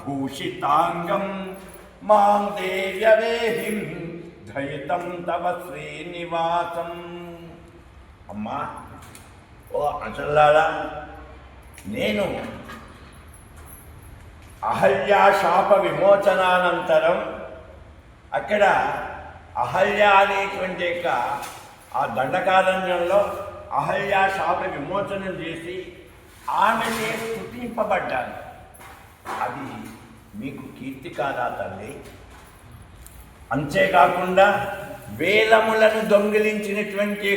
భూషితాంగం మాం దేవ్యవేహిం ధైతం తవ శ్రీనివాసం. అమ్మా, ఓ అచలారా, నేను అహల్యా శాప విమోచనానంతరం అక్కడ అహల్య అనేటువంటి ఆ దండకారణ్యంలో అహల్యా శాప విమోచనం చేసి ఆమెనే స్తుతింపబడ్డాను. అది మీకు కీర్తి కాదా తల్లి? అంతేకాకుండా వేదములను దొంగిలించినటువంటి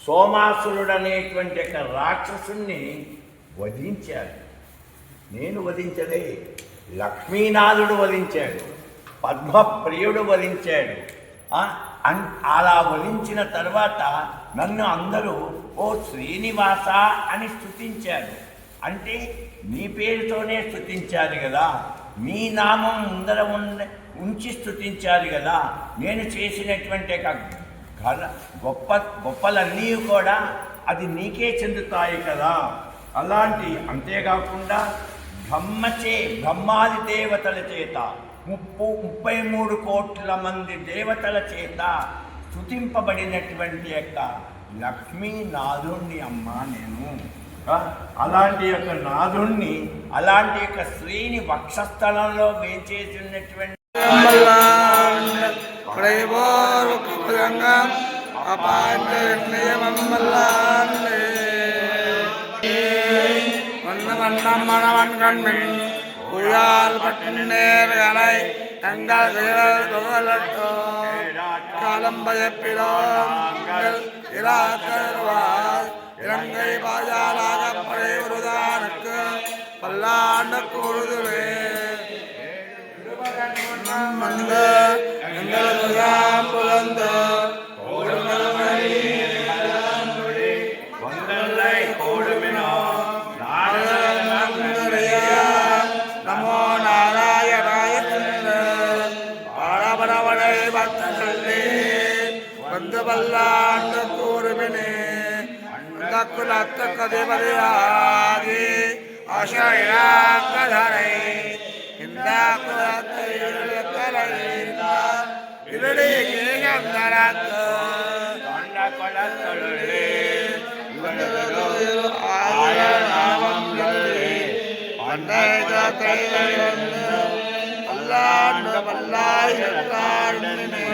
సోమాసురుడు అనేటువంటి రాక్షసుని వధించాడు. నేను వధించలే, లక్ష్మీనాథుడు వధించాడు, పద్మప్రియుడు వధించాడు. అలా వధించిన తర్వాత నన్ను అందరూ ఓ శ్రీనివాస అని స్తుతించారు. అంటే నీ పేరుతోనే స్తుతించారు కదా, మీ నామం ముందర ఉంచి స్తుతించారు కదా. నేను చేసినటువంటి గొప్పలన్నీ కూడా అది నీకే చెందుతాయి కదా. అలాంటి అంతేకాకుండా బ్రహ్మాది దేవతల చేత 33 కోట్ల మంది దేవతల చేత స్తుతింపబడినటువంటి లక్ష్మీనాథుణ్ణి అమ్మా నేను. అలాంటి నాథుణ్ణి, అలాంటి శ్రీని వక్షస్థలంలో వేచేసినటువంటి உயால் பட்டினேர்களை தங்கள் காலம்பயப்பிலோங்கள் இராக்கருவாய் இலங்கை பாஜாலாக படையுறுதானுக்கு பல்லாண்டு கூறுதுவே மந்த எங்கள் புலந்து பல்லாண்டு கூறுமினே குலத்த கதிபதியாகி அசையாக்கதரை இந்த குலத்தை இருடி கீழந்தரக்கு கொலத்தொழு ஆயிரம் பல்லாண்டு பல்லாயிரத்தாருமே.